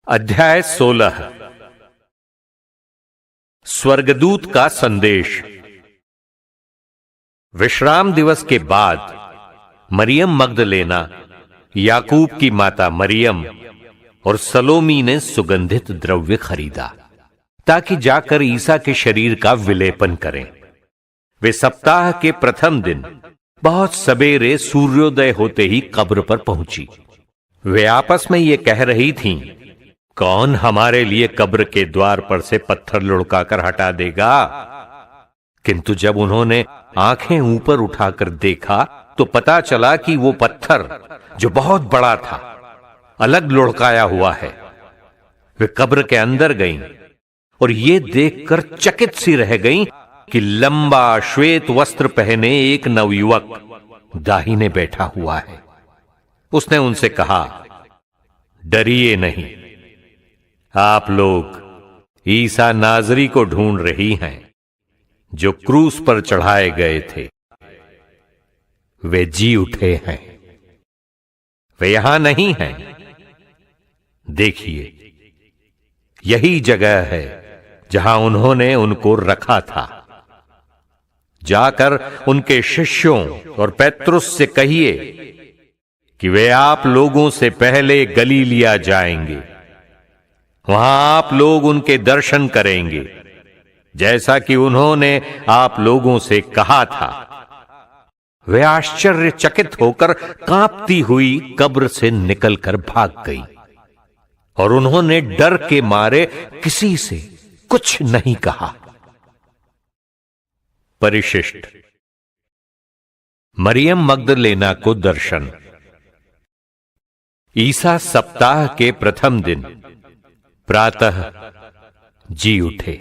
अध्याय 16 स्वर्गदूत का संदेश। विश्राम दिवस के बाद मरियम मगदलेना, याकूब की माता मरियम और सलोमी ने सुगंधित द्रव्य खरीदा ताकि जाकर ईसा के शरीर का विलेपन करें। वे सप्ताह के प्रथम दिन बहुत सवेरे सूर्योदय होते ही कब्र पर पहुंची। वे आपस में ये कह रही थीं, कौन हमारे लिए कब्र के द्वार पर से पत्थर लुढ़काकर हटा देगा? किंतु जब उन्होंने आंखें ऊपर उठाकर देखा तो पता चला कि वो पत्थर, जो बहुत बड़ा था, अलग लुढ़काया हुआ है। वे कब्र के अंदर गईं और ये देखकर चकित सी रह गईं कि लंबा श्वेत वस्त्र पहने एक नवयुवक दाहिने बैठा हुआ है। उसने उनसे कहा, डरिए नहीं, आप लोग ईसा नाजरी को ढूंढ रही हैं, जो क्रूस पर चढ़ाए गए थे। वे जी उठे हैं, वे यहां नहीं हैं। देखिए, यही जगह है जहां उन्होंने उनको रखा था। जाकर उनके शिष्यों और पेत्रुस से कहिए कि वे आप लोगों से पहले गलीलिया जाएंगे। वहां आप लोग उनके दर्शन करेंगे, जैसा कि उन्होंने आप लोगों से कहा था। वे आश्चर्यचकित होकर कांपती हुई कब्र से निकलकर भाग गई और उन्होंने डर के मारे किसी से कुछ नहीं कहा। परिशिष्ट। मरियम मगदलेना को दर्शन। ईसा सप्ताह के प्रथम दिन प्रातः जी उठे।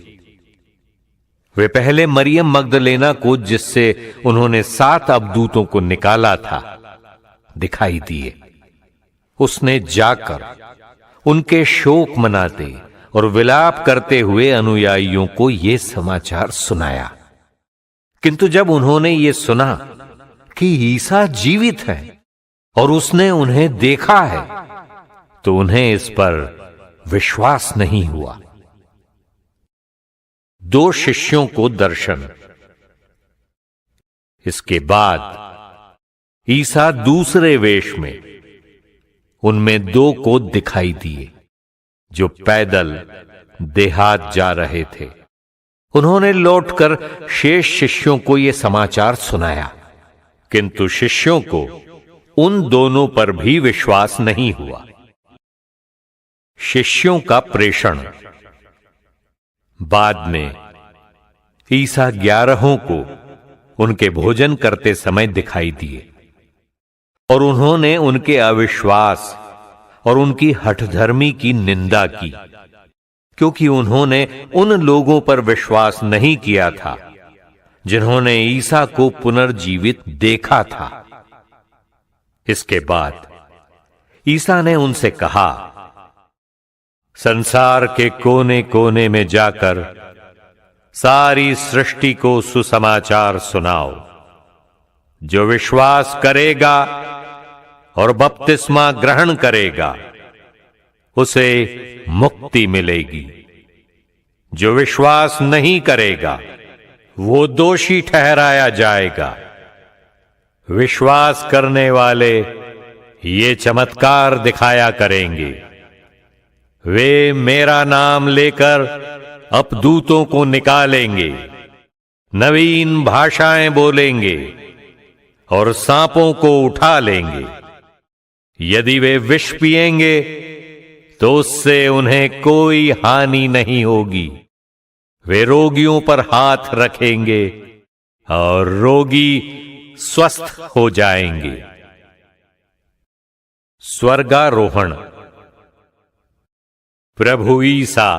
वे पहले मरियम मगदलेना को, जिससे उन्होंने 7 अबदूतों को निकाला था, दिखाई दिए। उसने जाकर उनके शोक मनाते और विलाप करते हुए अनुयायियों को यह समाचार सुनाया। किंतु जब उन्होंने ये सुना कि ईसा जीवित है और उसने उन्हें देखा है, तो उन्हें इस पर विश्वास नहीं हुआ। 2 शिष्यों को दर्शन। इसके बाद ईसा दूसरे वेश में उनमें 2 को दिखाई दिए, जो पैदल देहात जा रहे थे। उन्होंने लौटकर शेष शिष्यों को यह समाचार सुनाया, किंतु शिष्यों को उन दोनों पर भी विश्वास नहीं हुआ। शिष्यों का प्रेषण। बाद में ईसा 11 को उनके भोजन करते समय दिखाई दिए और उन्होंने उनके अविश्वास और उनकी हठधर्मी की निंदा की, क्योंकि उन्होंने उन लोगों पर विश्वास नहीं किया था जिन्होंने ईसा को पुनर्जीवित देखा था। इसके बाद ईसा ने उनसे कहा, संसार के कोने कोने में जाकर सारी सृष्टि को सुसमाचार सुनाओ। जो विश्वास करेगा और बपतिस्मा ग्रहण करेगा, उसे मुक्ति मिलेगी। जो विश्वास नहीं करेगा, वो दोषी ठहराया जाएगा। विश्वास करने वाले ये चमत्कार दिखाया करेंगे। वे मेरा नाम लेकर अपदूतों को निकालेंगे, नवीन भाषाएं बोलेंगे और सांपों को उठा लेंगे। यदि वे विष पिएंगे तो उससे उन्हें कोई हानि नहीं होगी। वे रोगियों पर हाथ रखेंगे और रोगी स्वस्थ हो जाएंगे। स्वर्गारोहण। प्रभु ईसा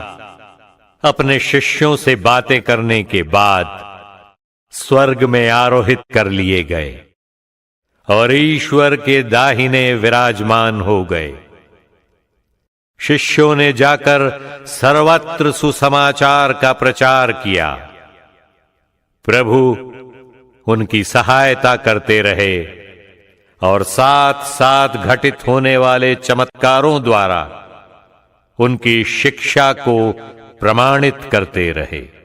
अपने शिष्यों से बातें करने के बाद स्वर्ग में आरोहित कर लिए गए और ईश्वर के दाहिने विराजमान हो गए। शिष्यों ने जाकर सर्वत्र सुसमाचार का प्रचार किया। प्रभु उनकी सहायता करते रहे और साथ साथ घटित होने वाले चमत्कारों द्वारा उनकी शिक्षा को प्रमाणित करते रहे।